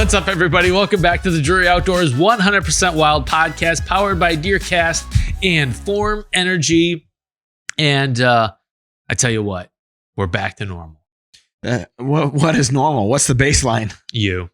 What's up, everybody? Welcome back to the Drury Outdoors 100% Wild podcast, powered by Deercast and Form Energy. And I tell you what, we're back to normal. What is normal? What's the baseline? You.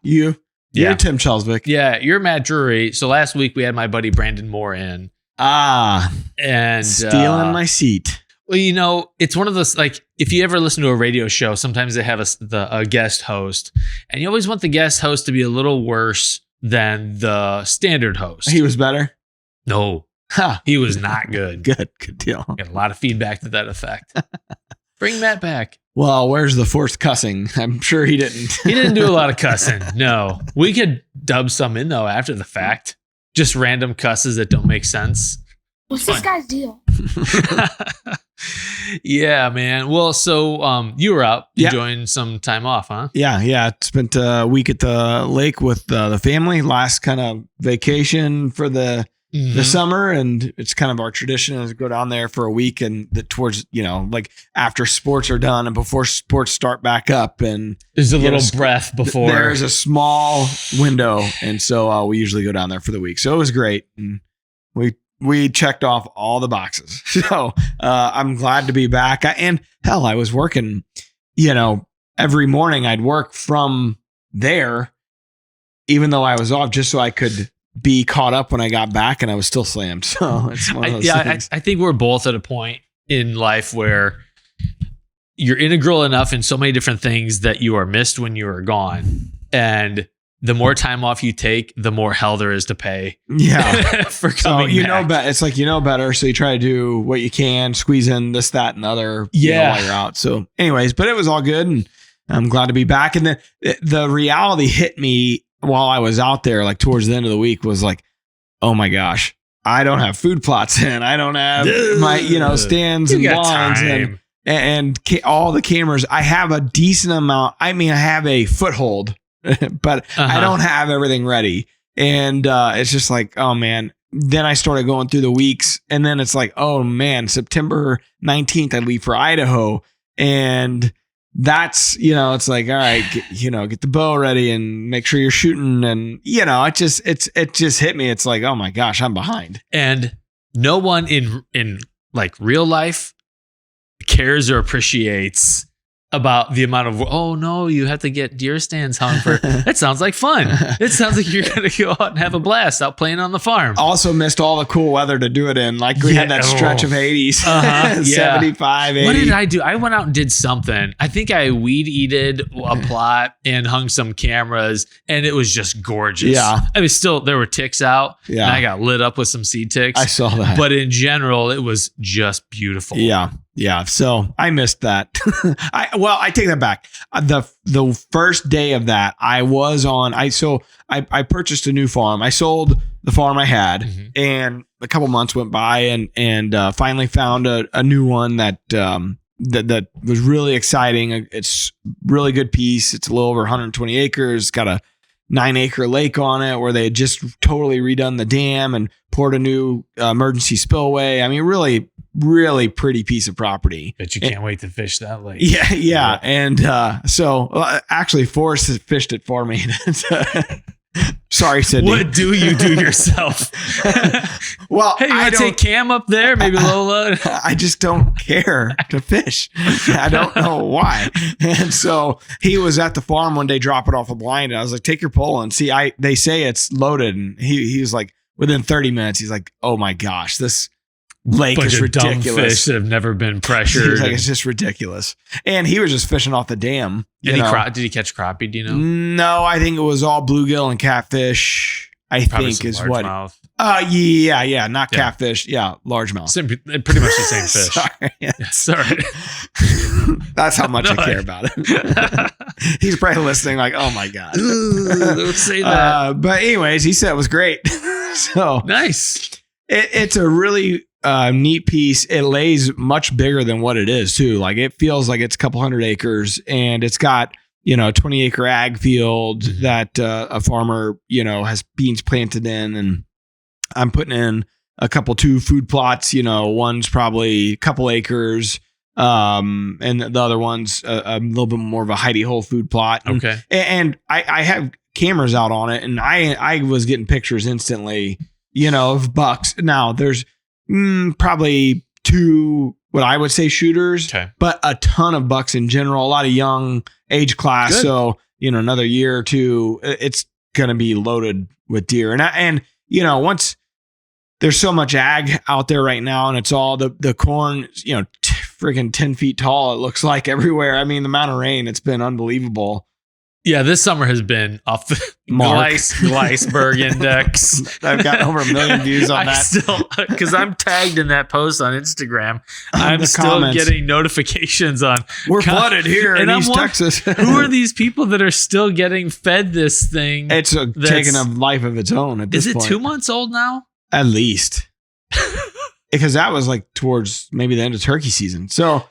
You. Yeah. You're Tim Chelsvik. Yeah, you're Matt Drury. So last week we had my buddy Brandon Moore in. And stealing my seat. Well, you know, it's one of those, like, if you ever listen to a radio show, sometimes they have a guest host, and you always want the guest host to be a little worse than the standard host. He was better? No, he was not good. Good deal. Got a lot of feedback to that effect. Bring Matt back. Well, where's the forced cussing? I'm sure he didn't. He didn't do a lot of cussing. No, we could dub some in though after the fact. Just random cusses that don't make sense. What's this guy's deal? Yeah, man. Well, so you were out enjoying some time off, huh? Yeah. Spent a week at the lake with the family. Last kind of vacation for the summer, and it's kind of our tradition is go down there for a week and towards, like after sports are done and before sports start back up, and there's a little breath before. There's a small window, and so we usually go down there for the week. So it was great, and we checked off all the boxes. So I'm glad to be back. I was working, every morning I'd work from there, even though I was off, just so I could be caught up when I got back, and I was still slammed. So it's one of those things. I think we're both at a point in life where you're integral enough in so many different things that you are missed when you are gone. And the more time off you take, the more hell there is to pay. Yeah. For coming back. It's like, better. So you try to do what you can, squeeze in this, that, and other while you're out. So anyways, but it was all good, and I'm glad to be back. And then the reality hit me while I was out there, like towards the end of the week, was like, oh my gosh, I don't have food plots in. I don't have my, stands and blinds and all the cameras. I have a decent amount. I mean, I have a foothold, but I don't have everything ready. And it's just like, oh man. Then I started going through the weeks, and then it's like, oh man, September 19th, I leave for Idaho. And that's, it's like, all right, get the bow ready and make sure you're shooting. And, it just hit me. It's like, oh my gosh, I'm behind. And no one in like real life cares or appreciates about the amount of, oh no, you have to get deer stands hung for. That sounds like fun. It sounds like you're going to go out and have a blast out playing on the farm. Also missed all the cool weather to do it in. Like we had that stretch of 80s, 75, 80. What did I do? I went out and did something. I think I weed-eated a plot and hung some cameras, and it was just gorgeous. Yeah. I mean, still, there were ticks out, and I got lit up with some seed ticks. I saw that. But in general, it was just beautiful. Yeah. So I missed that. I take that back. The first day of that, I purchased a new farm. I sold the farm I had, and a couple months went by, and finally found a new one that was really exciting. It's really good piece. It's a little over 120 acres. It's got a 9-acre lake on it where they had just totally redone the dam and poured a new emergency spillway. I mean, really, really pretty piece of property. Bet you can't wait to fish that lake. Yeah. And so actually Forrest fished it for me. Sorry, Sydney. What do you do yourself? Well, hey, you want to take Cam up there? Maybe Lola? I just don't care to fish. I don't know why. And so he was at the farm one day dropping off a blind, and I was like, take your pole and see. They say it's loaded. And he was like, within 30 minutes, he's like, oh my gosh, this lake is ridiculous. Dumb fish that have never been pressured. He's like, it's just ridiculous. And he was just fishing off the dam. Did he catch crappie? Do you know? No, I think it was all bluegill and catfish. Probably think is what. Mouth. Yeah, not catfish. Yeah, largemouth. Pretty much the same fish. Sorry. That's how much I care about it. He's probably listening like, oh my God. Don't say that. But anyways, he said it was great. So nice. It's a really neat piece. It lays much bigger than what it is too. Like it feels like it's a couple hundred acres, and it's got, 20-acre ag field that a farmer, has beans planted in, and I'm putting in two food plots. One's probably a couple acres, And the other one's a little bit more of a hidey hole food plot. Okay. And I have cameras out on it, and I was getting pictures instantly, of bucks. Now there's probably 2, what I would say, shooters, but a ton of bucks in general, a lot of young age class. Good. So, another year or 2, it's going to be loaded with deer. And once there's so much ag out there right now, and it's all the corn, freaking 10 feet tall, it looks like everywhere. I mean, the amount of rain, it's been unbelievable. Yeah, this summer has been off the Gleisberg index. I've got over 1 million views on that. Still, because I'm tagged in that post on Instagram. I'm still getting notifications on. We're flooded here in East Texas. Who are these people that are still getting fed this thing? It's taking a life of its own at this point. Is it 2 months old now? At least. Because that was like towards maybe the end of turkey season. So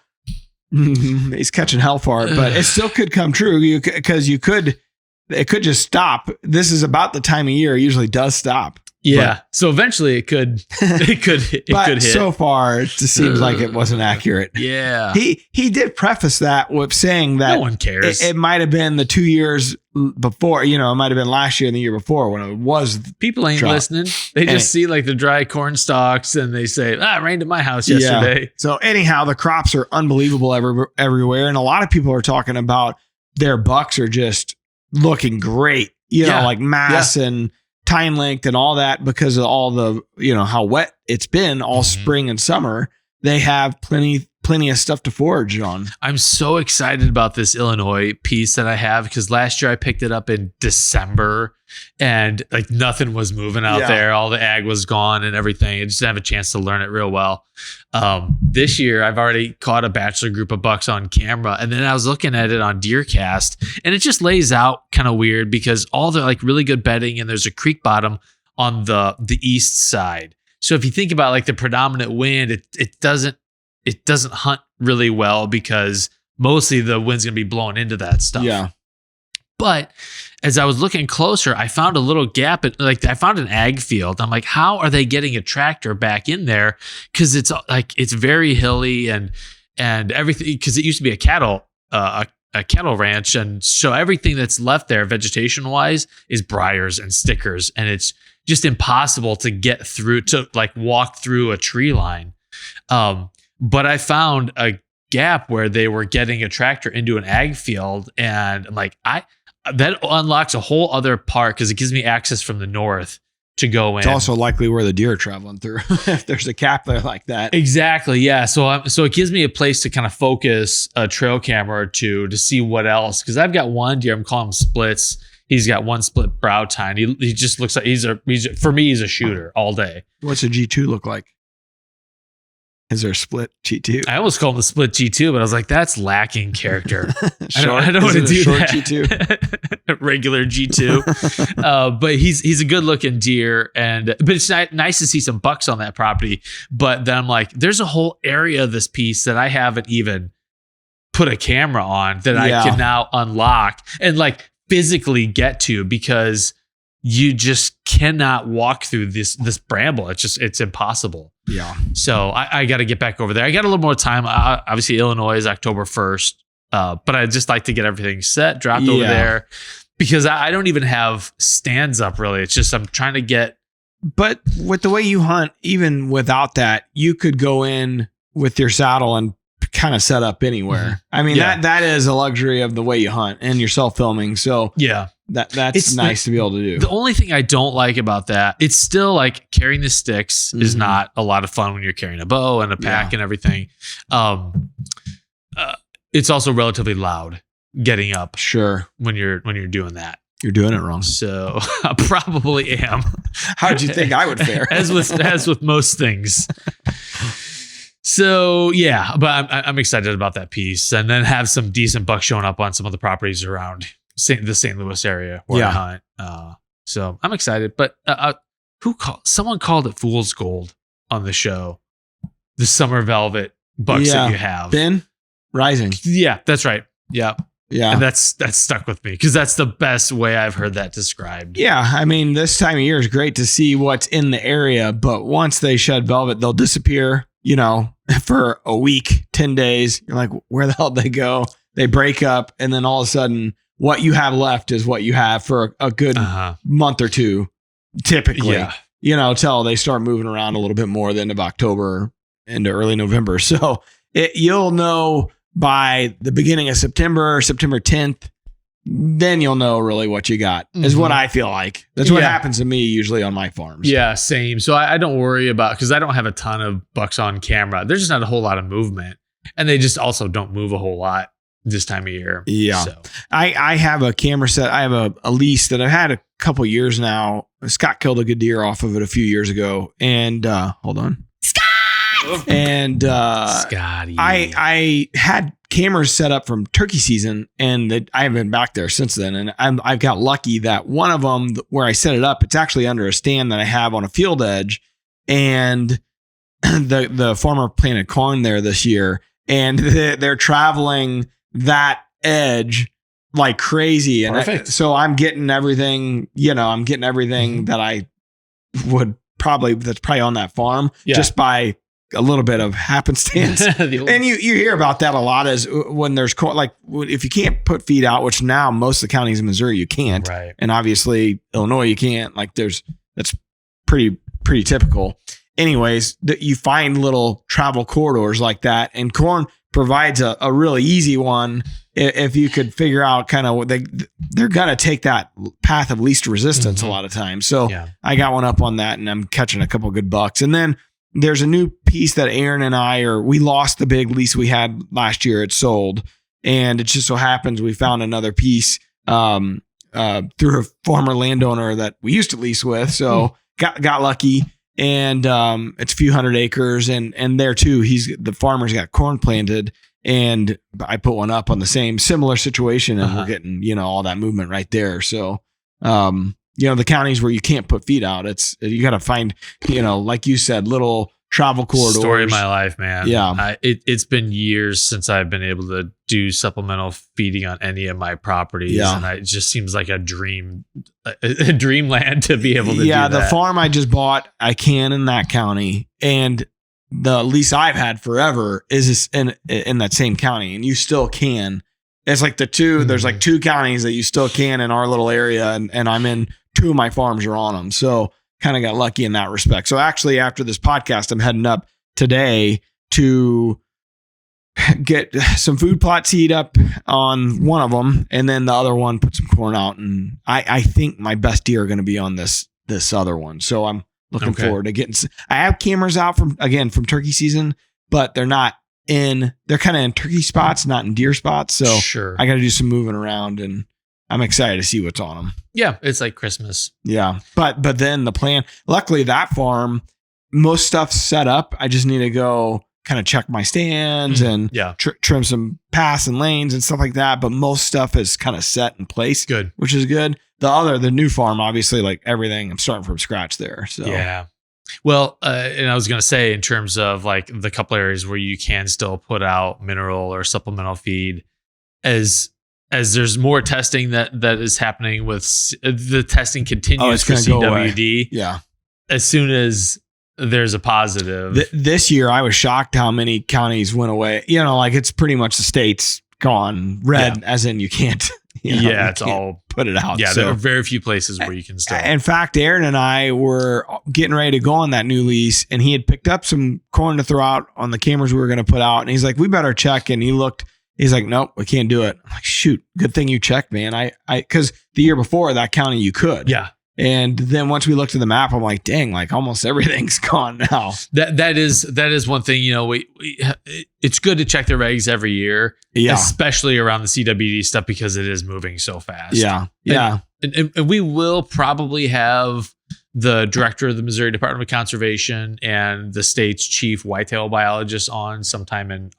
he's catching hell for it, but it still could come true because it could just stop. This is about the time of year it usually does stop. Yeah. So eventually it could hit. So far it just seems like it wasn't accurate. Yeah. He did preface that with saying that no one cares. It might have been the 2 years before, it might have been last year and the year before when it was. People ain't listening. They just see like the dry corn stalks and they say, it rained at my house yesterday. Yeah. So anyhow, the crops are unbelievable everywhere. And a lot of people are talking about their bucks are just looking great, like mass and time length and all that because of all the, how wet it's been all spring and summer. They have plenty of stuff to forage on. I'm so excited about this Illinois piece that I have because last year I picked it up in December and like nothing was moving out there. All the ag was gone and everything. I just didn't have a chance to learn it real well. This year I've already caught a bachelor group of bucks on camera, and then I was looking at it on DeerCast, and it just lays out kind of weird because all the like really good bedding, and there's a creek bottom on the east side. So if you think about like the predominant wind, it doesn't hunt really well because mostly the wind's going to be blowing into that stuff. Yeah. But as I was looking closer, I found a little gap. I found an ag field. I'm like, how are they getting a tractor back in there? Because it's very hilly and everything. Because it used to be a cattle ranch, and so everything that's left there, vegetation wise, is briars and stickers, and it's just impossible to get through to like walk through a tree line. But I found a gap where they were getting a tractor into an ag field, and I'm like, that unlocks a whole other part because it gives me access from the north to go in. It's also likely where the deer are traveling through if there's a cap there like that. Exactly. Yeah. So it gives me a place to kind of focus a trail camera or two to see what else. Because I've got one deer, I'm calling him Splits. He's got one split brow tine. He just looks like for me, he's a shooter all day. What's a G2 look like? Is there a split G2? I almost called him the split G2, but I was like, that's lacking character. Short, I don't want to do short that. G2? Regular G2. But he's a good looking deer, but it's nice to see some bucks on that property. But then I'm like, there's a whole area of this piece that I haven't even put a camera on that I can now unlock and like physically get to because you just cannot walk through this bramble. It's impossible. Yeah. So I got to get back over there. I got a little more time. Obviously, Illinois is October 1st. But I'd just like to get everything set, dropped over there because I don't even have stands up really. It's just I'm trying to get. But with the way you hunt, even without that, you could go in with your saddle and kind of set up anywhere. Mm-hmm. I mean, that is a luxury of the way you hunt and you're self-filming. So yeah. That's nice to be able to do. The only thing I don't like about that, it's still like carrying the sticks is not a lot of fun when you're carrying a bow and a pack and everything. It's also relatively loud getting up. Sure. When you're doing that. You're doing it wrong. So I probably am. How'd you think I would fare? as with most things. So yeah, but I'm excited about that piece, and then have some decent bucks showing up on some of the properties around the St. Louis area where I hunt. So I'm excited. But someone called it fool's gold on the show. The summer velvet bucks that you have. Ben Rising. Yeah, that's right. Yeah. Yeah. And that's stuck with me because that's the best way I've heard that described. Yeah. I mean, this time of year is great to see what's in the area, but once they shed velvet, they'll disappear, for a week, 10 days. You're like, where the hell did they go? They break up. And then all of a sudden what you have left is what you have for a good month or two, typically, till they start moving around a little bit more the end of October into early November. So you'll know by the beginning of September 10th, then you'll know really what you got is what I feel like. That's what happens to me usually on my farms. Yeah, same. So I don't worry about, because I don't have a ton of bucks on camera. There's just not a whole lot of movement, and they just also don't move a whole lot this time of year. Yeah. So. I have a camera set. I have a lease that I've had a couple years now. Scott killed a good deer off of it a few years ago. And hold on. Scott! And Scotty. I had cameras set up from turkey season, and I haven't been back there since then. And I've got lucky that one of them where I set it up, it's actually under a stand that I have on a field edge. And the farmer planted corn there this year, and they're traveling that edge like crazy. And so I'm getting everything, that I would that's probably on that farm just by a little bit of happenstance. And you hear about that a lot is when there's like if you can't put feed out, which now most of the counties in Missouri you can't, right? And obviously Illinois you can't. Like that's pretty typical. Anyways, you find little travel corridors like that, and corn provides a really easy one if you could figure out kind of what they're gonna take that path of least resistance a lot of times. So I got one up on that, and I'm catching a couple good bucks. And then there's a new piece that Aaron and we lost the big lease we had last year. It sold, and it just so happens we found another piece through a former landowner that we used to lease with. So got lucky. And it's a few hundred acres, and there too, the farmer's got corn planted, and I put one up on the similar situation, and we're getting all that movement right there. So the counties where you can't put feed out, you got to find like you said, little travel corridors. Story of my life, man. Yeah, it's been years since I've been able to do supplemental feeding on any of my properties, and it just seems like a dreamland to be able to do that. The farm I just bought, I can in that county, and the lease I've had forever is in that same county, and you still can. It's like there's like two counties that you still can in our little area, and I'm in two of my farms are on them. So kind of got lucky in that respect. So actually after this podcast, I'm heading up today to get some food plot seed up on one of them, and then the other one put some corn out. And I think my best deer are going to be on this other one. So I'm looking forward to getting. I have cameras out from turkey season, but they're kind of in turkey spots, not in deer spots. So I got to do some moving around, and I'm excited to see what's on them. Yeah, it's like Christmas. Yeah, but then the plan. Luckily, that farm, most stuff's set up. I just need to go kind of check my stands and trim some paths and lanes and stuff like that. But most stuff is kind of set in place. Good, which is good. The new farm, obviously, like everything, I'm starting from scratch there. So yeah. Well, and I was going to say, in terms of like the couple areas where you can still put out mineral or supplemental feed, as there's more testing that is happening with the testing continues for CWD. Yeah. As soon as there's a positive. This year, I was shocked how many counties went away. Like it's pretty much the state's gone red, as in you can't. It's all put it out. Yeah, there are very few places where you can still. In fact, Aaron and I were getting ready to go on that new lease, and he had picked up some corn to throw out on the cameras we were going to put out. And he's like, we better check. And he's like, nope, we can't do it. I'm like, shoot, good thing you checked, man. Because the year before that county you could. Yeah. And then once we looked at the map, I'm like, dang, like almost everything's gone now. That is one thing, it's good to check the regs every year, especially around the CWD stuff, because it is moving so fast. Yeah. And we will probably have the director of the Missouri Department of Conservation and the state's chief whitetail biologist on sometime in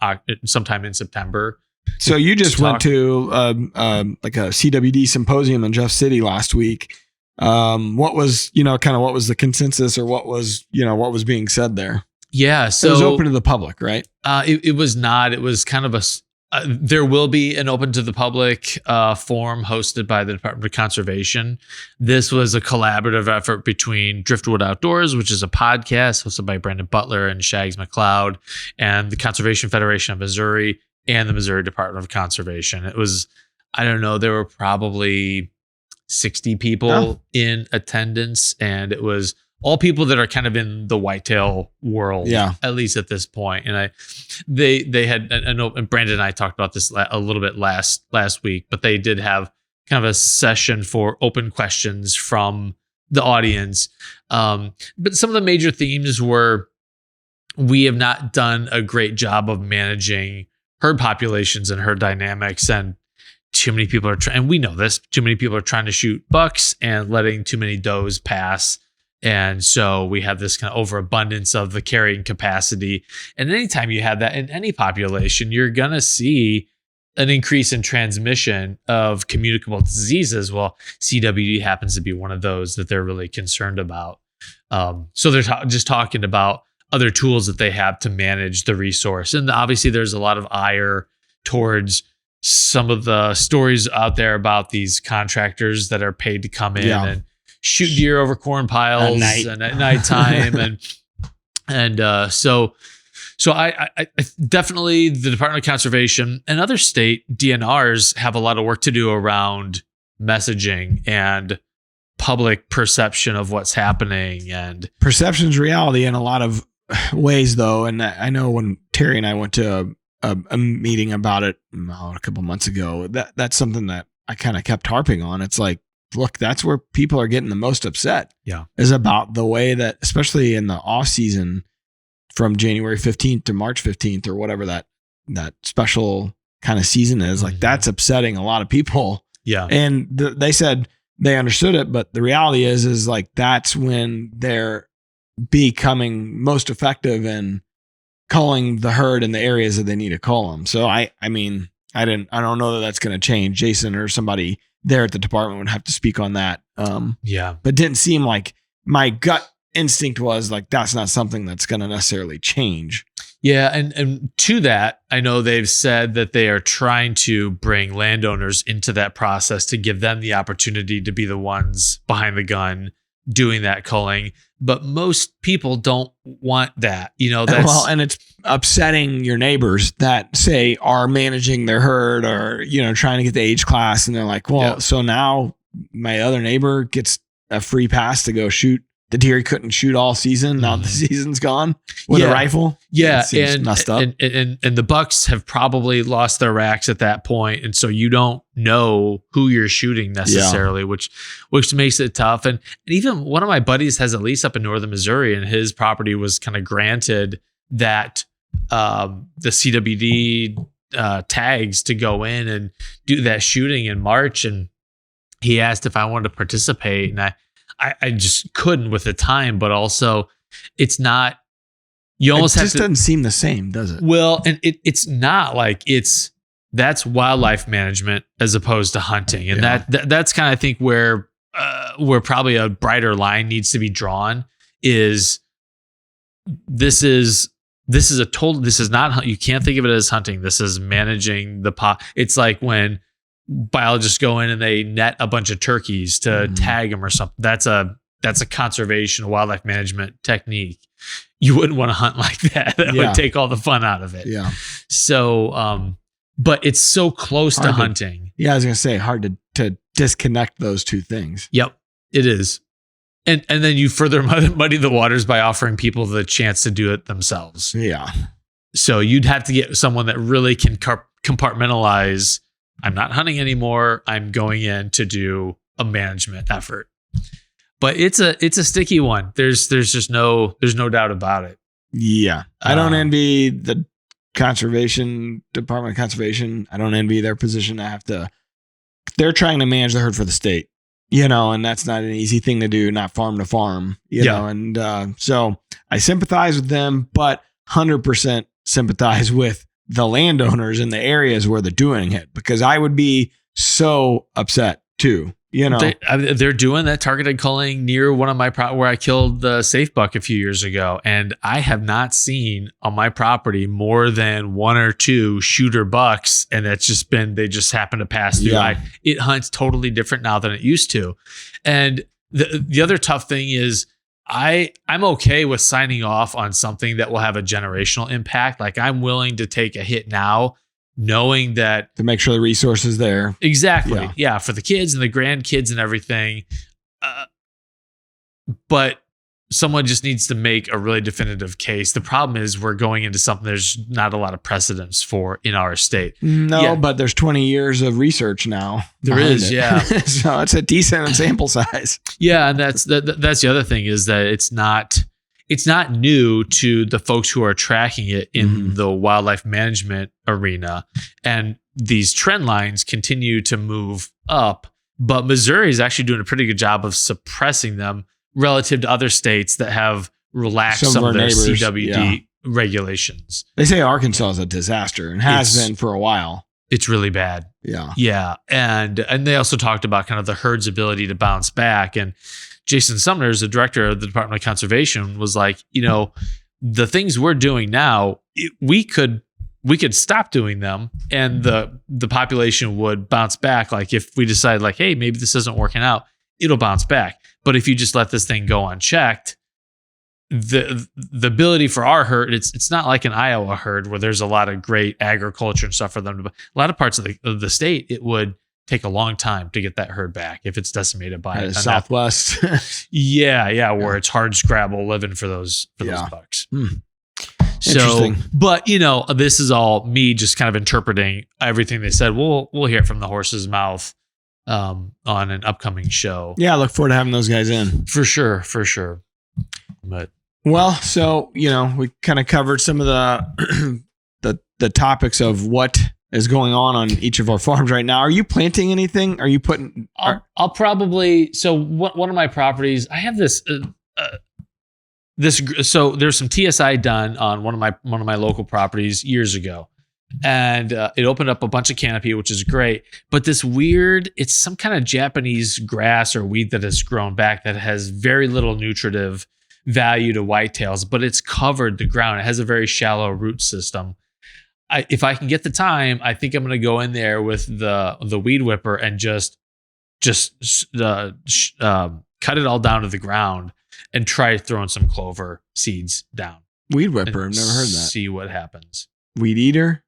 September. So you just went to like a CWD symposium in Jeff City last week. What was, what was the consensus, or what was being said there? Yeah. So it was open to the public, right? It was not. It was kind of there will be an open to the public forum hosted by the Department of Conservation. This was a collaborative effort between Driftwood Outdoors, which is a podcast hosted by Brandon Butler and Shags McLeod, and the Conservation Federation of Missouri and the Missouri Department of Conservation. It was, I don't know, there were probably 60 people in attendance, and it was all people that are kind of in the whitetail world, at least at this point. And they had, and Brandon and I talked about this a little bit last week, but they did have kind of a session for open questions from the audience. But some of the major themes were, we have not done a great job of managing herd populations and herd dynamics, and too many people are and we know this, too many people are trying to shoot bucks and letting too many does pass. And so we have this kind of overabundance of the carrying capacity. And anytime you have that in any population, you're going to see an increase in transmission of communicable diseases. Well, CWD happens to be one of those that they're really concerned about. So they're just talking about other tools that they have to manage the resource. And obviously there's a lot of ire towards some of the stories out there about these contractors that are paid to come in and shoot deer over corn piles and at nighttime. So I definitely, the Department of Conservation and other state DNRs have a lot of work to do around messaging and public perception of what's happening. And perception's reality in a lot of ways, though. And I know when Terry and I went to a meeting about it a couple months ago, that's something that I kind of kept harping on. It's like, look, that's where people are getting the most upset. Is about the way that, especially in the off season from January 15th to March 15th or whatever that special kind of season is, like that's upsetting a lot of people. And they said they understood it, but the reality is like, that's when they're becoming most effective in culling the herd in the areas that they need to cull them. So I mean, I don't know that that's going to change. Jason or somebody there at the department would have to speak on that. But didn't seem like, my gut instinct was like, that's not something that's going to necessarily change. And to that, I know they've said that they are trying to bring landowners into that process to give them the opportunity to be the ones behind the gun doing that culling. But most people don't want that, and it's upsetting your neighbors that say are managing their herd or, trying to get the age class. And they're like, so now my other neighbor gets a free pass to go shoot the deer he couldn't shoot all season. Now the season's gone with a rifle. And messed up. And the bucks have probably lost their racks at that point. And so you don't know who you're shooting necessarily, which makes it tough. And even one of my buddies has a lease up in northern Missouri, and his property was kind of granted that the CWD tags to go in and do that shooting in March. And he asked if I wanted to participate, and I just couldn't with the time, but also it's not, you almost have to. It just doesn't seem the same, does it? Well, and it's not like that's wildlife management as opposed to hunting. And that's kind of, I think, where probably a brighter line needs to be drawn is this is not, you can't think of it as hunting. This is managing the It's like when biologists go in and they net a bunch of turkeys to tag them or something. That's a conservation wildlife management technique. You wouldn't want to hunt like that. That would take all the fun out of it. So, but it's so close to hunting. I was going to say, hard to disconnect those two things. Yep, it is. And then you further muddy the waters by offering people the chance to do it themselves. So you'd have to get someone that really can compartmentalize, I'm not hunting anymore, I'm going in to do a management effort. But it's a sticky one. There's no doubt about it. I don't envy the Department of Conservation. I don't envy their position. They're trying to manage the herd for the state, and that's not an easy thing to do, not farm to farm, and so I sympathize with them, but 100% sympathize with the landowners in the areas where they're doing it, because I would be so upset too. They're doing that targeted culling near one of my where I killed the safe buck a few years ago, and I have not seen on my property more than 1 or 2 shooter bucks, and that's just been they just happen to pass through. It hunts totally different now than it used to, and the other tough thing is I'm okay with signing off on something that will have a generational impact. Like I'm willing to take a hit now, knowing that to make sure the resource is there. Exactly. Yeah. For the kids and the grandkids and everything. But someone just needs to make a really definitive case. The problem is we're going into something there's not a lot of precedence for in our state. No, but there's 20 years of research now. There is, yeah. So it's a decent sample size. Yeah. And that's the other thing is that it's not new to the folks who are tracking it in the wildlife management arena. And these trend lines continue to move up, but Missouri is actually doing a pretty good job of suppressing them relative to other states that have relaxed some of their CWD regulations. They say Arkansas is a disaster and has been for a while. It's really bad. Yeah. Yeah. And they also talked about kind of the herd's ability to bounce back. And Jason Sumner, the director of the Department of Conservation, was like, the things we're doing now, we could stop doing them and the population would bounce back. Like if we decide like, hey, maybe this isn't working out, it'll bounce back. But if you just let this thing go unchecked, the ability for our herd, it's not like an Iowa herd where there's a lot of great agriculture and stuff for them. A lot of parts of the state, it would take a long time to get that herd back if it's decimated by Southwest. Where it's hard scrabble living for those bucks. Interesting. But this is all me just kind of interpreting everything they said. We'll hear it from the horse's mouth on an upcoming show. Yeah, I look forward to having those guys in. For sure. But so we kind of covered some of the topics of what is going on each of our farms right now. Are you planting anything? Are you putting? I'll probably. So one of my properties, I have this. So there's some TSI done on one of my local properties years ago, and it opened up a bunch of canopy, which is great. But this weird, it's some kind of Japanese grass or weed that has grown back that has very little nutritive value to whitetails, but it's covered the ground. It has a very shallow root system. If I can get the time, I think I'm going to go in there with the weed whipper and just cut it all down to the ground and try throwing some clover seeds down. Weed whipper, I've never heard that. See what happens. Weed eater?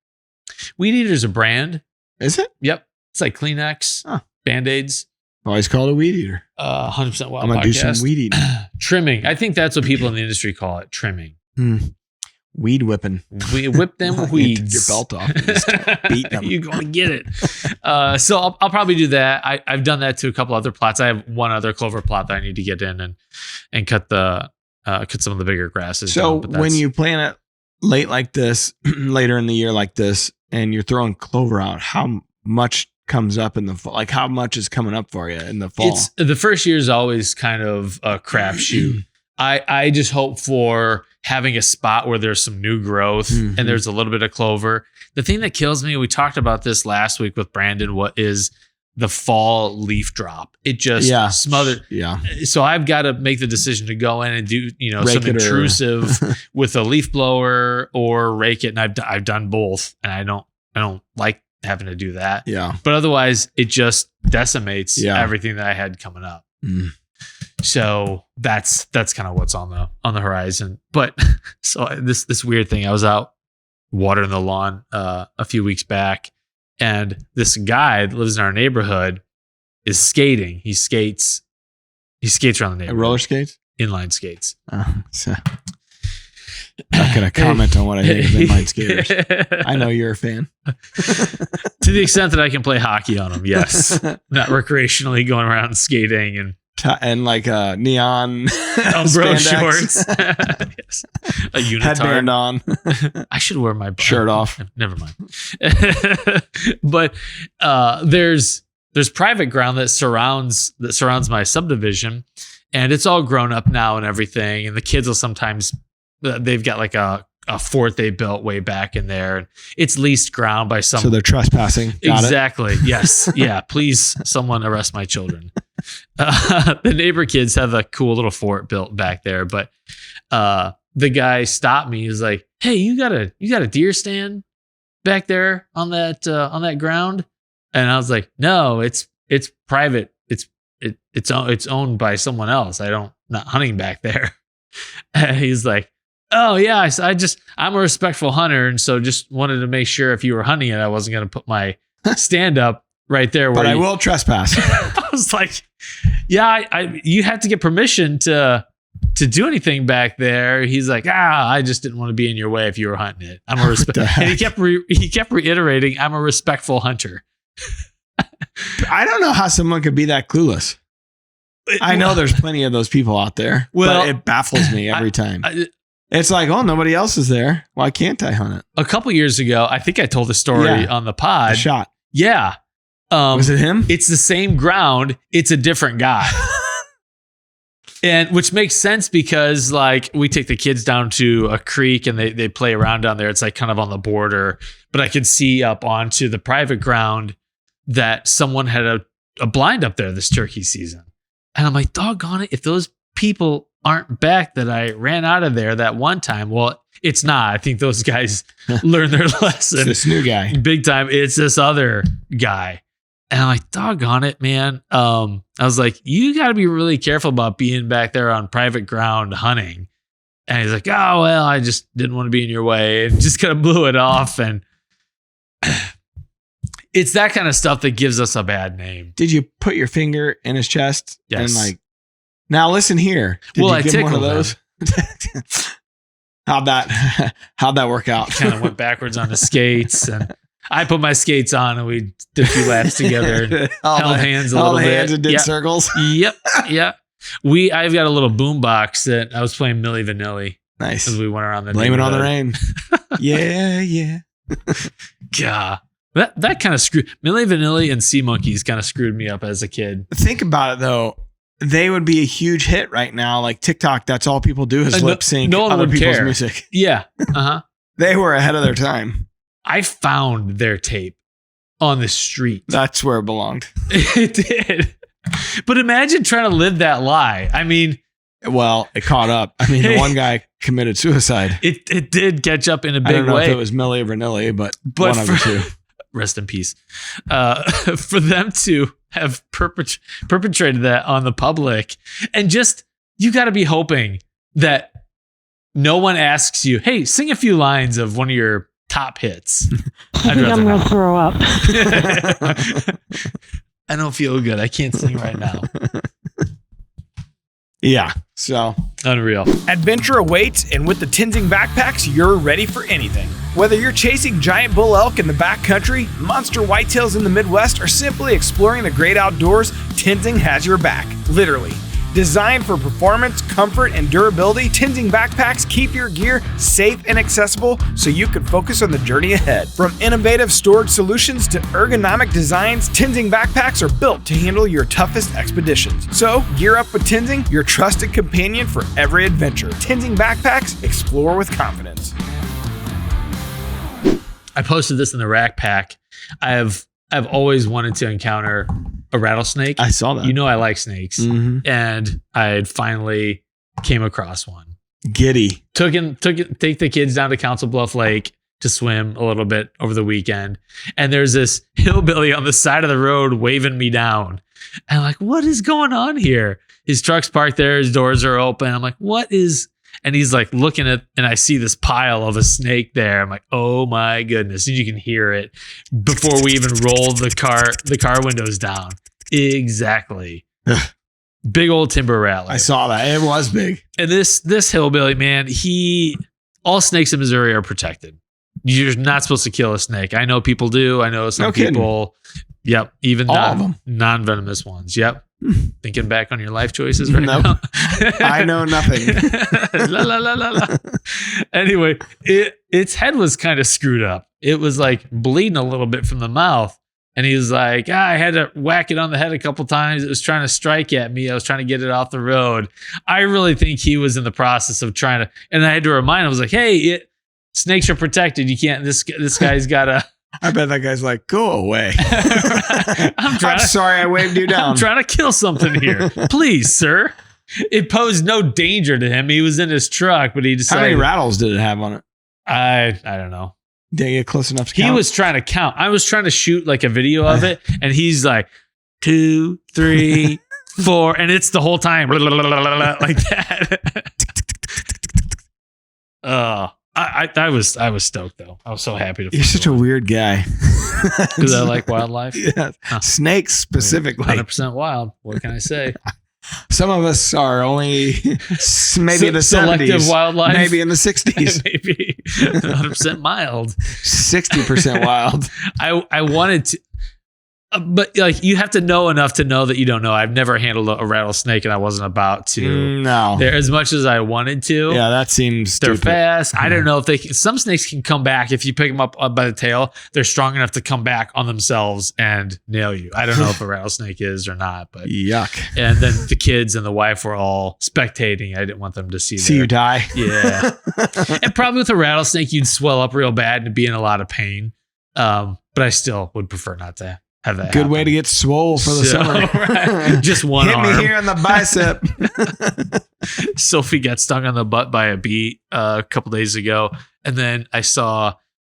Weed eater is a brand. Is it? Yep. It's like Kleenex, Band-Aids. Always called a weed eater. 100% wild. I'm going to do some weed eating. Trimming. I think that's what people in the industry call it, trimming. Weed whipping. We whip them weeds. Take your belt off and just beat them. You're going to get it. So I'll probably do that. I've done that to a couple other plots. I have one other clover plot that I need to get in and cut some of the bigger grasses. So when you plant it late like this, later in the year like this, and you're throwing clover out, how much comes up in the fall? Like how much is coming up for you in the fall? The first year is always kind of a crapshoot. I just hope for having a spot where there's some new growth and there's a little bit of clover. The thing that kills me, we talked about this last week with Brandon, what is the fall leaf drop. It just smothered. Yeah. So I've got to make the decision to go in and do, some intrusive with a leaf blower or rake it. And I've done both and I don't like having to do that. Yeah. But otherwise it just decimates everything that I had coming up. So that's kind of what's on the horizon. But so this weird thing, I was out watering the lawn a few weeks back, and this guy that lives in our neighborhood is skating. He skates around the neighborhood. Roller skates? Inline skates. So not going to comment on what I hate of inline skaters. I know you're a fan. To the extent that I can play hockey on them, yes. Not recreationally going around skating and like neon Umbro shorts. Yes. A unitard. Headband on. I should wear my shirt off. Never mind. But there's private ground that surrounds my subdivision, and it's all grown up now and everything. And the kids will sometimes, they've got like a a fort they built way back in there. And it's leased ground by some. So they're trespassing. Got exactly. It. Yes. Yeah. Please, someone arrest my children. The neighbor kids have a cool little fort built back there, but the guy stopped me. He was like, "Hey, you got a deer stand back there on that ground?" And I was like, "No, it's private. It's owned by someone else. Not hunting back there." And he's like, "Oh yeah, I'm a respectful hunter, and so just wanted to make sure if you were hunting it, I wasn't going to put my stand up right there." But I will trespass. I was like, "Yeah, you have to get permission to do anything back there." He's like, "I just didn't want to be in your way if you were hunting it. I'm a and he kept reiterating, "I'm a respectful hunter." I don't know how someone could be that clueless. I know there's plenty of those people out there, but it baffles me every time. It's like, oh, nobody else is there. Why can't I hunt it? A couple years ago, I think I told the story on the pod. A shot. Yeah. Was it him? It's the same ground. It's a different guy. And which makes sense because like we take the kids down to a creek and they play around down there. It's like kind of on the border, but I could see up onto the private ground that someone had a blind up there this turkey season. And I'm like, doggone it, if those people aren't back that I ran out of there that one time. Well, it's not. I think those guys learned their lesson. It's this new guy. Big time. It's this other guy. And I'm like, doggone it, man. I was like, you got to be really careful about being back there on private ground hunting. And he's like, oh, well, I just didn't want to be in your way. And just kind of blew it off. And it's that kind of stuff that gives us a bad name. Did you put your finger in his chest? Yes. And like, now listen here. Did you give him one of those? How'd that work out? Kind of went backwards on the skates, and I put my skates on, and we did a few laps together and held hands a little bit. Hands and did circles. Yep. Yeah. I've got a little boom box that I was playing Milli Vanilli. Nice. As we went around the Blame it on the rain. Yeah. God. That kind of screwed Milli Vanilli and Sea Monkeys kind of screwed me up as a kid. Think about it though. They would be a huge hit right now. Like TikTok, that's all people do is lip sync other people's music. Yeah. Uh-huh. They were ahead of their time. I found their tape on the street. That's where it belonged. It did. But imagine trying to live that lie. I mean, well, it caught up. I mean, the one guy committed suicide. It did catch up in a big way. I don't know if it was Milli Vanilli, but one of the two. Rest in peace. For them to have perpetrated that on the public, and just, you got to be hoping that no one asks you, hey, sing a few lines of one of your top hits. I think I'm going to throw up. I don't feel good. I can't sing right now. Yeah. So unreal. Adventure awaits, and with the Tenzing backpacks, you're ready for anything. Whether you're chasing giant bull elk in the backcountry, monster whitetails in the Midwest, or simply exploring the great outdoors, Tenzing has your back. Literally. Designed for performance, comfort, and durability, Tenzing backpacks keep your gear safe and accessible so you can focus on the journey ahead. From innovative storage solutions to ergonomic designs, Tenzing backpacks are built to handle your toughest expeditions. So, gear up with Tenzing, your trusted companion for every adventure. Tenzing backpacks, explore with confidence. I posted this in the Rack Pack. I've always wanted to encounter a rattlesnake. I saw that. You know I like snakes. Mm-hmm. And I finally came across one. Giddy. Take the kids down to Council Bluff Lake to swim a little bit over the weekend. And there's this hillbilly on the side of the road waving me down. And I'm like, what is going on here? His truck's parked there. His doors are open. I'm like, what is... And he's like looking at, and I see this pile of a snake there. I'm like, oh my goodness. And you can hear it before we even roll the car windows down. Exactly. Big old timber rattler. I saw that. It was big. And this hillbilly, man, all snakes in Missouri are protected. You're not supposed to kill a snake. I know people do. I know some people. Yep. Even all of them. Non-venomous ones. Yep. Thinking back on your life choices right nope. now. I know nothing. La, la, la, la, la. Anyway, its head was kind of screwed up. It was like bleeding a little bit from the mouth. And he was like, I had to whack it on the head a couple times. It was trying to strike at me. I was trying to get it off the road. I really think he was in the process of trying to, and I had to remind him, I was like, hey, snakes are protected. You can't. This guy's got a. I bet that guy's like, go away. I'm sorry I waved you down. I'm trying to kill something here. Please, sir. It posed no danger to him. He was in his truck, but he decided. How many rattles did it have on it? I don't know. Did you get close enough to count? He was trying to count. I was trying to shoot like a video of it, and he's like 2, 3, 4, and it's the whole time like that. I was stoked though. I was so happy to. You're such a weird guy. Because I like wildlife. Yeah. Snakes specifically. 100% wild. What can I say? Some of us are only maybe in the selective 70s, wildlife. maybe in the 60s, maybe 100% mild, 60% wild. I wanted to, but like you have to know enough to know that you don't know. I've never handled a rattlesnake, and I wasn't about to. No, there as much as I wanted to. Yeah, that seems they're stupid. fast. I don't know if they can. Some snakes can come back if you pick them up by the tail. They're strong enough to come back on themselves and nail you. I don't know if a rattlesnake is or not, but yuck. And then the kids and the wife were all spectating. I didn't want them to see you die. Yeah, and probably with a rattlesnake, you'd swell up real bad and be in a lot of pain. But I still would prefer not to. Have that good happen. Way to get swole for the summer. Right. Just one Hit arm. me here on the bicep. Sophie got stung on the butt by a bee a couple days ago, and then I saw.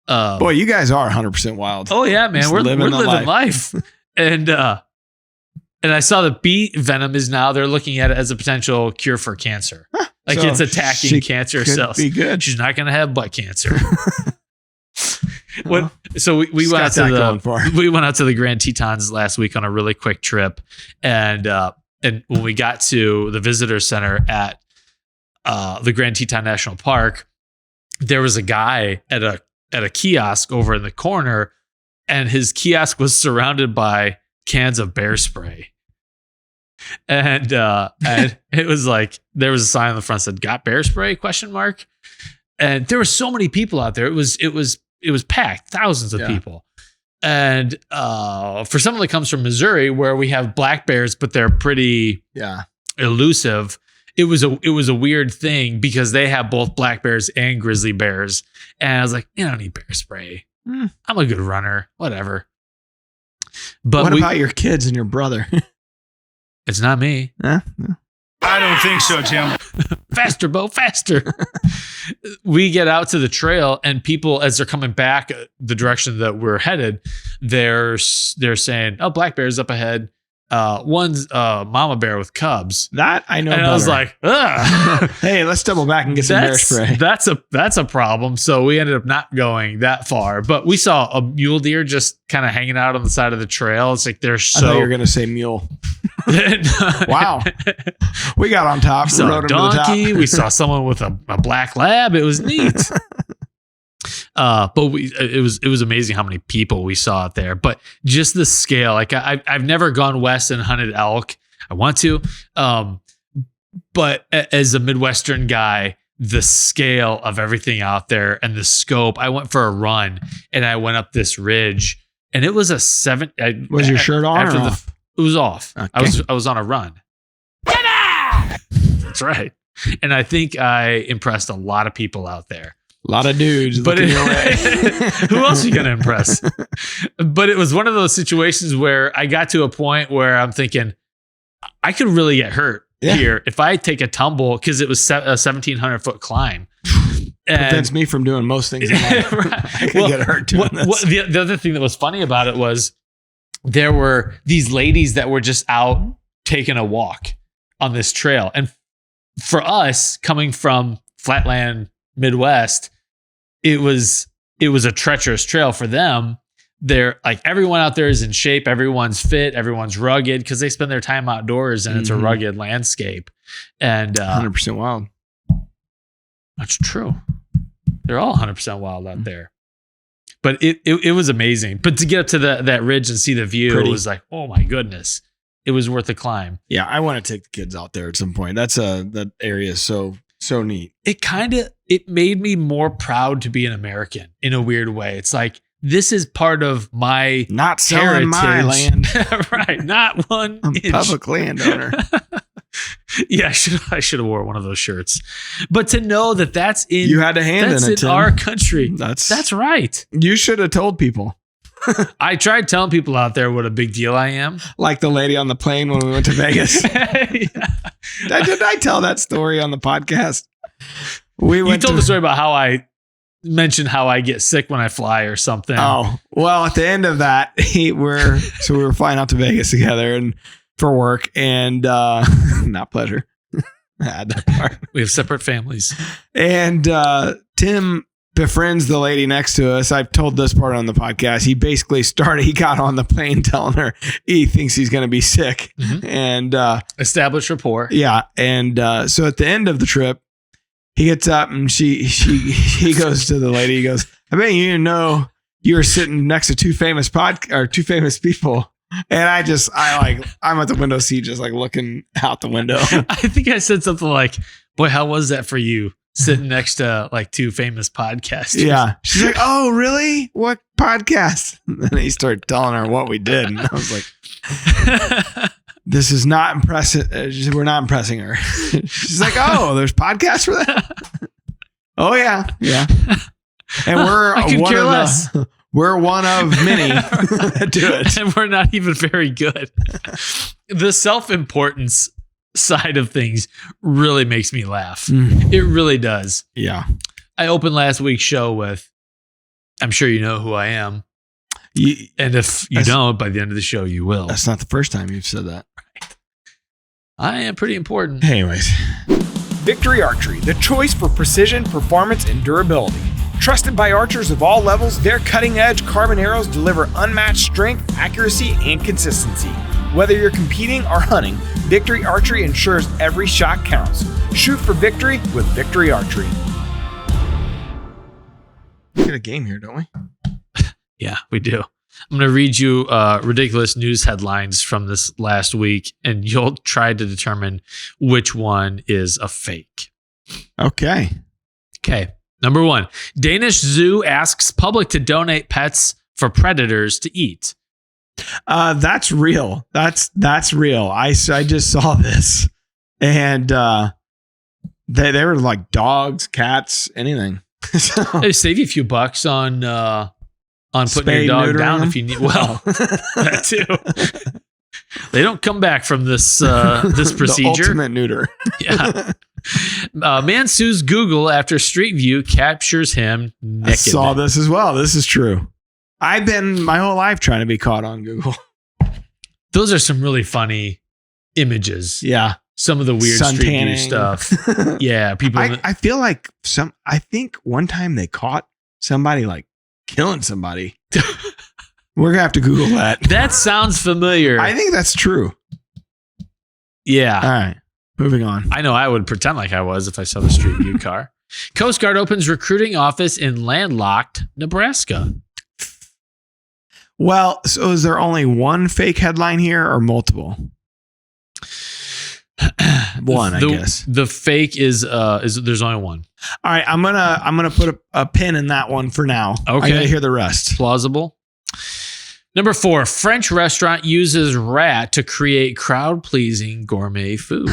Boy, you guys are 100% wild. Oh yeah, man, we're living life. And I saw the bee venom is now they're looking at it as a potential cure for cancer. Like so it's attacking cancer cells. Be good. She's not going to have butt cancer. So we went out to the Grand Tetons last week on a really quick trip, and when we got to the visitor center at the Grand Teton National Park, there was a guy at a kiosk over in the corner, and his kiosk was surrounded by cans of bear spray, and it was like there was a sign on the front that said "Got bear spray?" ? And there were so many people out there. It was packed, thousands of people. And for someone that comes from Missouri, where we have black bears, but they're pretty elusive, it was a weird thing because they have both black bears and grizzly bears. And I was like, you don't need bear spray. I'm a good runner, whatever. But what about your kids and your brother? It's not me. No. I don't think so, Tim. Faster, Bo, faster. We get out to the trail, and people, as they're coming back the direction that we're headed, they're saying, "Oh, black bear's up ahead. One's mama bear with cubs." That I know. And better. I was like, "Ugh." Hey, let's double back and get some bear spray. That's a problem. So we ended up not going that far, but we saw a mule deer just kind of hanging out on the side of the trail. It's like they're so. I thought you were gonna say mule. Wow, we got on top. We saw a donkey. We saw someone with a black lab. It was neat. But it was amazing how many people we saw out there. But just the scale, like I've never gone west and hunted elk. I want to, but as a Midwestern guy, the scale of everything out there and the scope. I went for a run and I went up this ridge, and it was a 7. Was your shirt on or off? It was off. Okay. I was on a run. That's right. And I think I impressed a lot of people out there. A lot of dudes. But who else are you going to impress? But it was one of those situations where I got to a point where I'm thinking, I could really get hurt here if I take a tumble, because it was a 1,700 foot climb. Prevents me from doing most things in life. Right. I could get hurt doing this. The other thing that was funny about it was there were these ladies that were just out taking a walk on this trail. And for us, coming from flatland Midwest, it was a treacherous trail for them. They're like, everyone out there is in shape. Everyone's fit. Everyone's rugged because they spend their time outdoors, and it's a rugged landscape. And 100% wild. That's true. They're all 100% wild out there. But it was amazing. But to get up to that ridge and see the view, it was like, oh my goodness, it was worth the climb. Yeah, I want to take the kids out there at some point. That area is so neat. It made me more proud to be an American in a weird way. It's like, this is part of my not selling heritage. My land. Right. Not one I'm inch. Public landowner. Yeah, I should have wore one of those shirts. But to know that that's in You had a hand that's in it, in Tim. our country. That's right. You should have told people. I tried telling people out there what a big deal I am. Like the lady on the plane when we went to Vegas. Yeah. Did I tell that story on the podcast? You told the story about how I mentioned how I get sick when I fly or something. Oh, well, at the end of that, we were flying out to Vegas together and for work and not pleasure. I had that part. We have separate families. And Tim befriends the lady next to us. I've told this part on the podcast. He got on the plane telling her he thinks he's going to be sick and establish rapport. Yeah. And so at the end of the trip, he gets up and he goes to the lady. He goes, I bet you didn't know you were sitting next to two famous people. And I'm at the window seat, just like looking out the window. I think I said something like, boy, how was that for you? Sitting next to like two famous podcasters. Yeah. She's like, oh, really? What podcast? And then he started telling her what we did. And I was like, this is not impressive. We're not impressing her. She's like, oh, there's podcasts for that? Oh, yeah. Yeah. And we're one of many that do it. And we're not even very good. The self-importance side of things really makes me laugh. It really does. Yeah. I opened last week's show with, I'm sure you know who I am. And if you don't, by the end of the show, you will. That's not the first time you've said that. Right. I am pretty important. Anyways. Victory Archery, the choice for precision, performance, and durability. Trusted by archers of all levels, their cutting-edge carbon arrows deliver unmatched strength, accuracy, and consistency. Whether you're competing or hunting, Victory Archery ensures every shot counts. Shoot for victory with Victory Archery. We got a game here, don't we? Yeah, we do. I'm going to read you ridiculous news headlines from this last week, and you'll try to determine which one is a fake. Okay. Number 1, Danish zoo asks public to donate pets for predators to eat. That's real. That's real. I just saw this, and they were like dogs, cats, anything. So, They save you a few bucks on putting spay, your dog neutering down them? if you need. Well, that too. They don't come back from this procedure. The ultimate neuter. Yeah. Man sues Google after Street View captures him naked. I saw this as well. This is true. I've been my whole life trying to be caught on Google. Those are some really funny images. Yeah. Some of the weird Sun Street View tanning. stuff. Yeah. People. I feel like I think one time they caught somebody like killing somebody. We're going to have to Google that. That sounds familiar. I think that's true. Yeah. All right. Moving on. I know I would pretend like I was if I saw the Street View car. Coast Guard opens recruiting office in landlocked Nebraska. Well, so is there only one fake headline here or multiple? One, I guess. The fake is there's only one. All right, I'm gonna put a pin in that one for now. Okay. I gotta hear the rest. Plausible. Number 4, French restaurant uses rat to create crowd-pleasing gourmet food.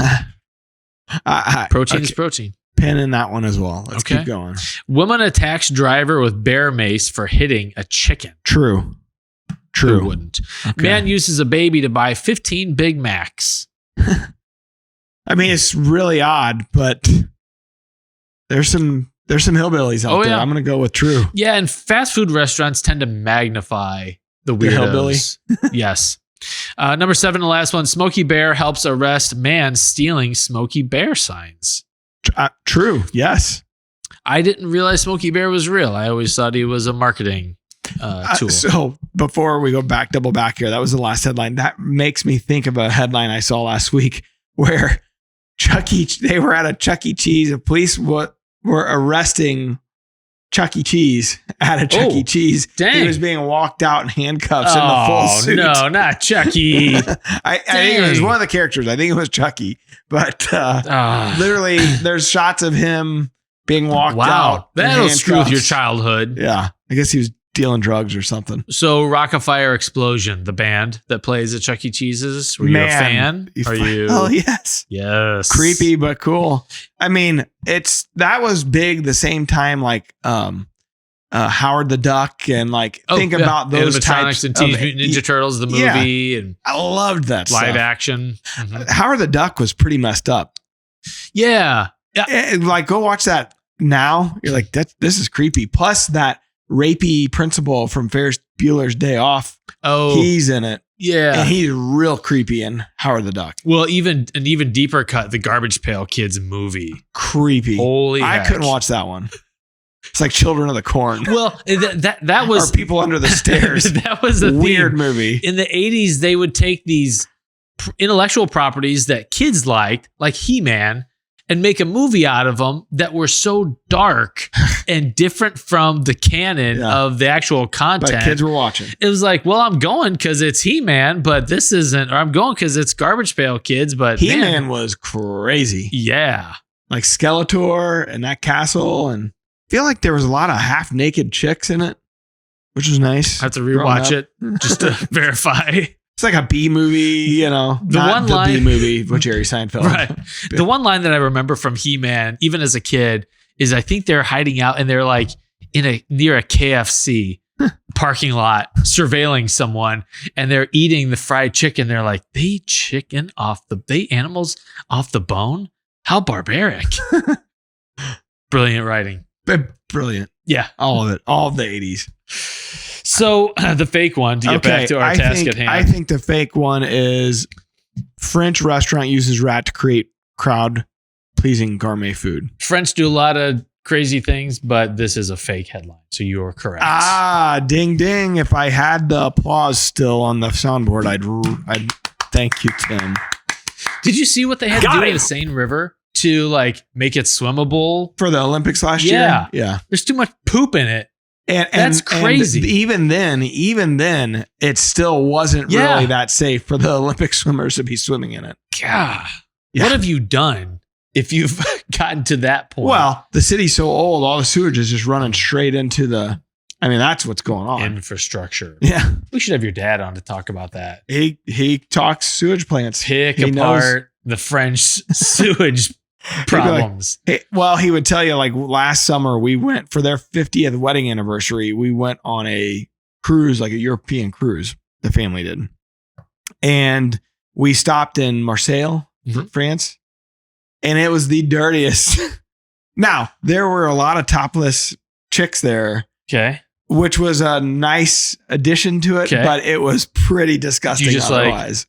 Protein is protein. Pin in that one as well. Let's keep going. Woman attacks driver with bear mace for hitting a chicken. True. Who wouldn't? Okay. Man uses a baby to buy 15 Big Macs. I mean, it's really odd, but there's some hillbillies out there. I'm going to go with true. Yeah, and fast food restaurants tend to magnify the weirdos. Hillbilly? Yes. Number 7, the last one. Smokey Bear helps arrest man stealing Smokey Bear signs. True. Yes. I didn't realize Smokey Bear was real. I always thought he was a marketing tool. So before we double back here, that was the last headline. That makes me think of a headline I saw last week where they were at a Chuck E. Cheese. The police were arresting Chuck E. Cheese at a Chuck E. Cheese. Dang. He was being walked out in handcuffs in the full suit. No, not Chucky. I think it was one of the characters. I think it was Chucky. But literally, there's shots of him being walked out. That'll screw with your childhood. Yeah. I guess he was dealing drugs or something. So Rock-afire Explosion, the band that plays at Chuck E. Cheese's. Were you a fan? Are you? Oh, yes. Yes. Creepy, but cool. I mean, that was big the same time like Howard the Duck and like think about those types and Teenage Mutant Ninja Turtles, the movie. And I loved that live stuff. action. Mm-hmm. Howard the Duck was pretty messed up. Yeah. Like go watch that now. You're like, this is creepy. Plus that rapey principal from Ferris Bueller's Day Off. Oh, he's in it. Yeah. And he's real creepy in Howard the Duck. Well, an even deeper cut, the Garbage Pail Kids movie. Creepy. Holy I heck. couldn't watch that one. It's like Children of the Corn. Well, that was... Or People Under the Stairs. That was a weird theme. movie. In the 80s, they would take these intellectual properties that kids liked, like He-Man, and make a movie out of them that were so dark and different from the canon of the actual content. But kids were watching. It was like, well, I'm going because it's He-Man, but this isn't, or I'm going because it's Garbage Pail Kids, but He-Man was crazy. Yeah. Like Skeletor and that castle. And I feel like there was a lot of half-naked chicks in it, which was nice. I have to rewatch it just to verify. It's like a B movie, the B movie with Jerry Seinfeld. Right. The one line that I remember from He-Man, even as a kid, is I think they're hiding out and they're like near a KFC parking lot, surveilling someone, and they're eating the fried chicken. They're like, they animals off the bone? How barbaric. Brilliant writing. Brilliant. Yeah. All of it. All of the 80s. So the fake one, to get back to our task at hand. I think the fake one is French restaurant uses rat to create crowd-pleasing gourmet food. French do a lot of crazy things, but this is a fake headline. So you are correct. Ding, ding. If I had the applause still on the soundboard, I'd thank you, Tim. Did you see what they had to do in the Seine River to like make it swimmable? For the Olympics last year? Yeah. There's too much poop in it. And that's crazy. And even then, it still wasn't really that safe for the Olympic swimmers to be swimming in it. God, what have you done if you've gotten to that point? Well, the city's so old, all the sewage is just running straight into that's what's going on. Infrastructure. Yeah. We should have your dad on to talk about that. He talks sewage plants. Pick apart the French sewage problems. He would tell you like last summer we went for their 50th wedding anniversary. We went on a cruise, like a European cruise. The family did. And we stopped in Marseille, France. And it was the dirtiest. Now, there were a lot of topless chicks there. Okay. Which was a nice addition to it, but it was pretty disgusting you just otherwise.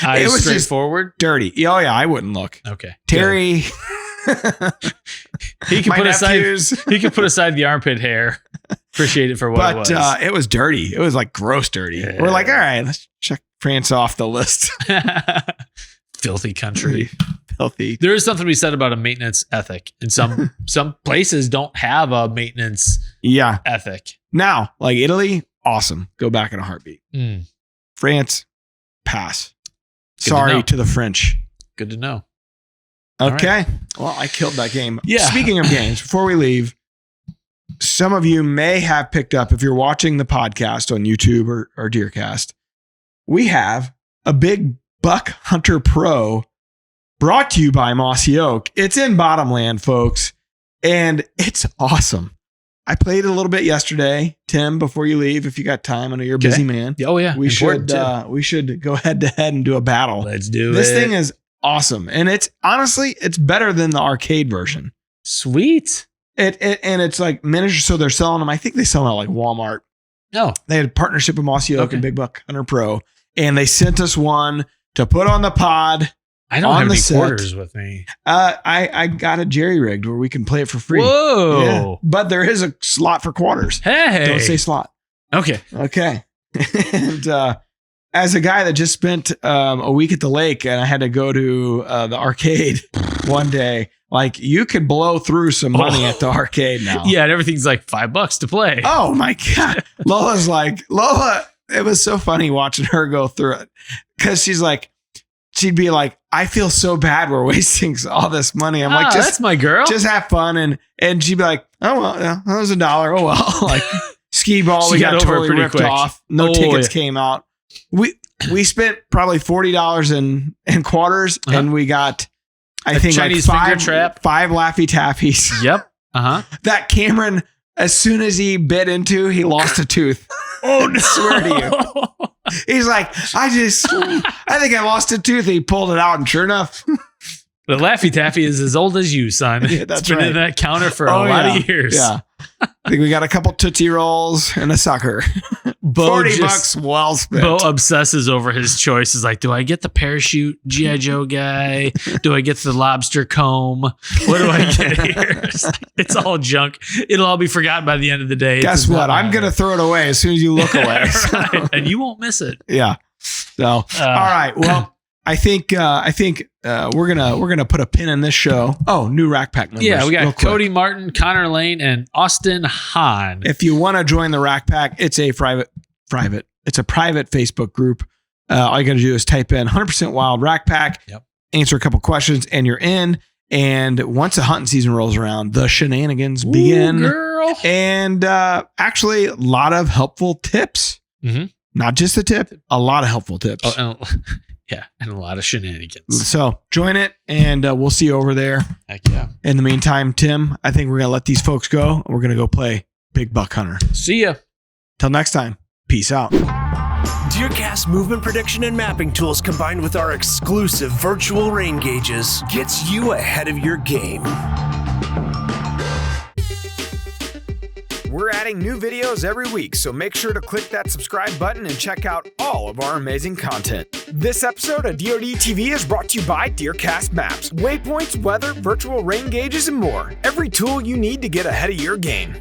Eyes it was straightforward? Dirty. Oh, yeah, I wouldn't look. Okay. Terry. He can put aside the armpit hair. Appreciate it for what it was. But it was dirty. It was like gross dirty. Yeah. We're like, all right, let's check France off the list. Filthy country. Filthy. There is something to be said about a maintenance ethic. And some places don't have a maintenance ethic. Now, like Italy, awesome. Go back in a heartbeat. France, pass. Sorry to the French. Good to know. Okay. Right. Well, I killed that game. Yeah. Speaking of games, before we leave, some of you may have picked up, if you're watching the podcast on YouTube or Deercast, we have a big Buck Hunter Pro brought to you by Mossy Oak. It's in Bottomland, folks, and it's awesome. I played a little bit yesterday, Tim, before you leave, if you got time. I know you're a busy man. Oh, yeah. We should go head to head and do a battle. Let's do this thing is awesome. And it's honestly, it's better than the arcade version. Sweet. And it's like miniature. So they're selling them. I think they sell them at like Walmart. No. They had a partnership with Mossy Oak and Big Buck Hunter Pro. And they sent us one to put on the pod. I don't have any quarters with me. I got it jerry rigged where we can play it for free. Whoa. Yeah. But there is a slot for quarters. Hey. Don't say slot. Okay. And as a guy that just spent a week at the lake and I had to go to the arcade one day, like you could blow through some money at the arcade now. Yeah, and everything's like $5 to play. Oh my God. Lola, it was so funny watching her go through it. Cause she'd be like, I feel so bad we're wasting all this money. I'm like, that's my girl. Just have fun. And she'd be like, oh, well, yeah, that was $1. Oh, well, like Ski ball, She we got got over it totally pretty ripped quick. off. No Oh, tickets yeah. came out. We spent probably $40 in quarters, and we got I think Chinese like finger trap. 5 Laffy Taffies. Yep. That Cameron, as soon as he bit into, he lost a tooth. Oh, no. I swear to you. He's like, I think I lost a tooth. He pulled it out, and sure enough, The Laffy Taffy is as old as you, son. Yeah, that's it's been right. in that counter for a lot of years. Yeah. I think we got a couple Tootsie Rolls and a sucker. Bo $40 well spent. Bo obsesses over his choices. Like, do I get the parachute G.I. Joe guy? Do I get the lobster comb? What do I get here? It's all junk. It'll all be forgotten by the end of the day. Guess what? I'm going to throw it away as soon as you look away. Right. And you won't miss it. Yeah. So, all right. Well, I think we're gonna put a pin in this show. Oh, new Rack Pack members. Yeah, we real got quick. Cody Martin, Connor Lane, and Austin Hahn. If you want to join the Rack Pack, it's a private. It's a private Facebook group. All you got to do is type in 100% Wild Rack Pack. Yep. Answer a couple questions, and you're in. And once the hunting season rolls around, the shenanigans begin. Girl. And actually, a lot of helpful tips. Mm-hmm. Not just a tip, a lot of helpful tips. Oh, and a lot of shenanigans. So join it, and we'll see you over there. Heck yeah. In the meantime, Tim, I think we're going to let these folks go. We're going to go play Big Buck Hunter. See ya. Till next time, peace out. DeerCast movement prediction and mapping tools combined with our exclusive virtual rain gauges gets you ahead of your game. We're adding new videos every week, so make sure to click that subscribe button and check out all of our amazing content. This episode of DoD TV is brought to you by DeerCast Maps, waypoints, weather, virtual rain gauges, and more. Every tool you need to get ahead of your game.